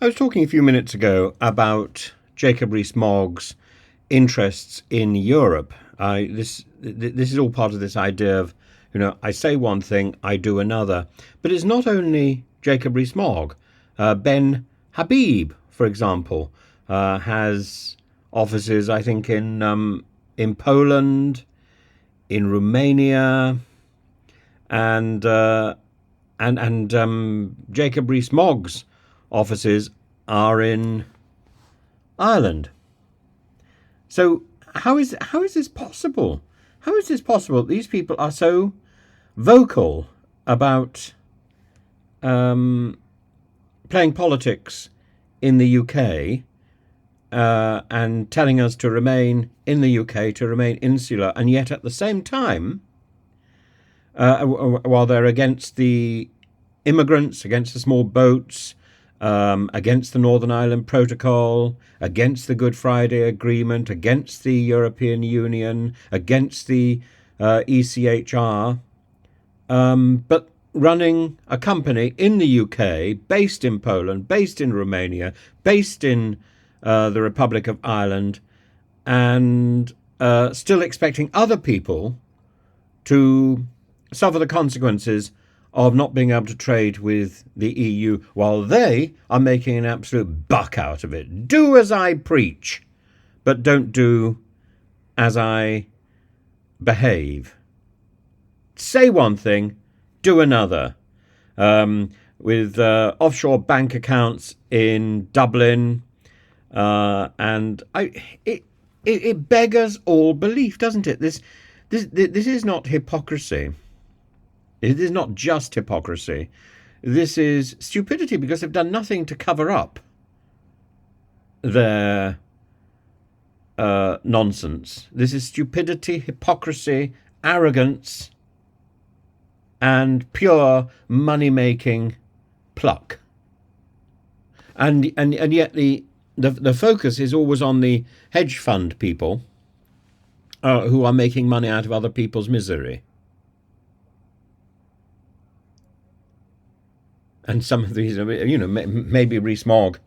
I was talking a few minutes ago about Jacob Rees-Mogg's interests in Europe. This is all part of this idea of, I say one thing, I do another. But it's not only Jacob Rees-Mogg. Ben Habib, for example, has offices, I think, in Poland, in Romania, and Jacob Rees-Mogg's offices are in Ireland. So how is this possible? How is this possible? These people are so vocal about playing politics in the UK and telling us to remain in the UK, to remain insular, and yet at the same time, while they're against the immigrants, against the small boats, against the Northern Ireland Protocol, against the Good Friday Agreement, against the European Union, against the ECHR, but running a company in the UK, based in Poland, based in Romania, based in the Republic of Ireland, and still expecting other people to suffer the consequences of not being able to trade with the EU, while they are making an absolute buck out of it. Do as I preach, but don't do as I behave. Say one thing, do another. With offshore bank accounts in Dublin, and it beggars all belief, doesn't it? This is not hypocrisy. It is not just hypocrisy. This is stupidity, because they've done nothing to cover up their nonsense. This is stupidity, hypocrisy, arrogance, and pure money-making pluck. And yet the focus is always on the hedge fund people who are making money out of other people's misery. And some of these, maybe Rees-Mogg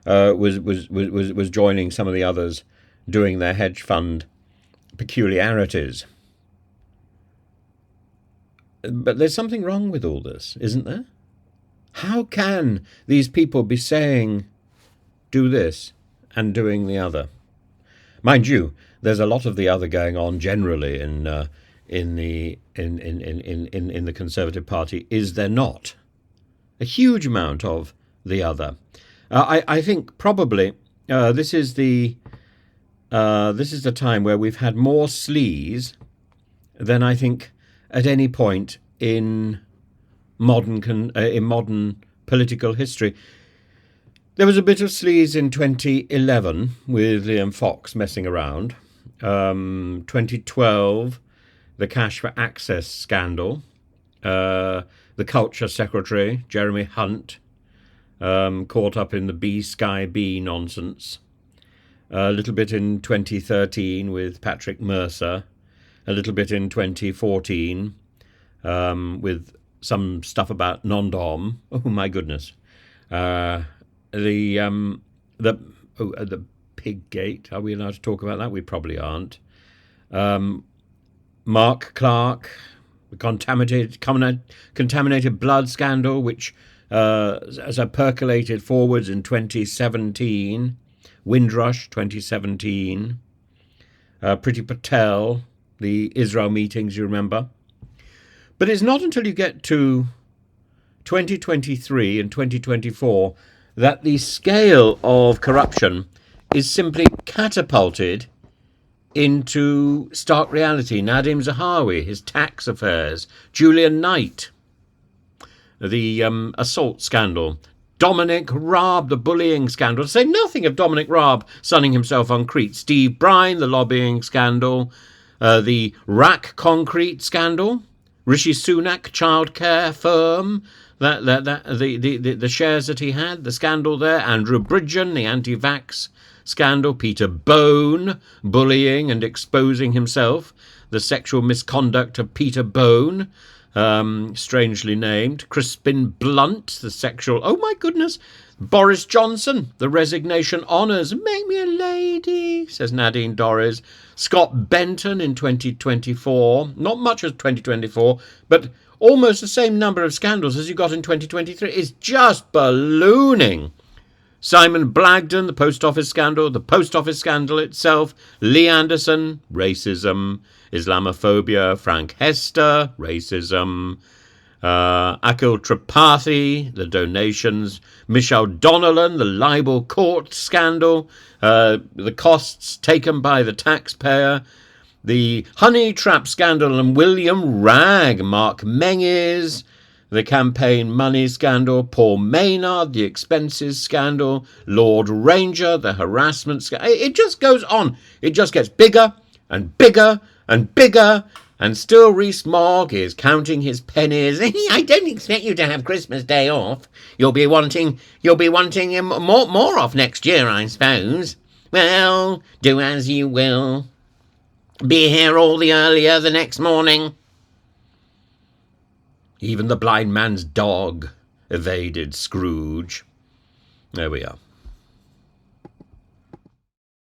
was joining some of the others doing their hedge fund peculiarities. But there's something wrong with all this, isn't there? How can these people be saying, do this, and doing the other? Mind you, there's a lot of the other going on generally in the Conservative Party, is there not? A huge amount of the other. I think probably this is the time where we've had more sleaze than I think at any point in modern political history. There was a bit of sleaze in 2011 with Liam Fox messing around. 2012, the Cash for Access scandal. The Culture Secretary, Jeremy Hunt, caught up in the Sky B nonsense. A little bit in 2013 with Patrick Mercer. A little bit in 2014 with some stuff about non-dom. Oh, my goodness. The pig gate. Are we allowed to talk about that? We probably aren't. Mark Clark, the contaminated blood scandal, which as I percolated forwards in 2017, Windrush 2017, Priti Patel, the Israel meetings, you remember. But it's not until you get to 2023 and 2024 that the scale of corruption is simply catapulted into stark reality. Nadim Zahawi, his tax affairs, Julian Knight, the assault scandal, Dominic Raab, the bullying scandal, to say nothing of Dominic Raab sunning himself on Crete, Steve Brine, the lobbying scandal, the Rack Concrete scandal, Rishi Sunak childcare firm, the shares that he had, the scandal there, Andrew Bridgen, the anti-vax scandal, Peter Bone bullying and exposing himself, the sexual misconduct of Peter Bone, strangely named. Crispin Blunt, the sexual... Oh, my goodness. Boris Johnson, the resignation honours. Make me a lady, says Nadine Dorries. Scott Benton in 2024. Not much as 2024, but almost the same number of scandals as you got in 2023. It's just ballooning. Simon Blagden, the post office scandal itself. Lee Anderson, racism. Islamophobia. Frank Hester, racism. Akhil Tripathi, the donations. Michelle Donnellan, the libel court scandal. The costs taken by the taxpayer. The honey trap scandal and William Ragg. Mark Menzies. The campaign money scandal, Paul Maynard, the expenses scandal, Lord Ranger, the harassment scandal. It just goes on. It just gets bigger and bigger and bigger. And still Rees Mogg is counting his pennies. I don't expect you to have Christmas Day off. You'll be wanting more off next year, I suppose. Well, do as you will. Be here all the earlier the next morning. Even the blind man's dog evaded Scrooge. There we are.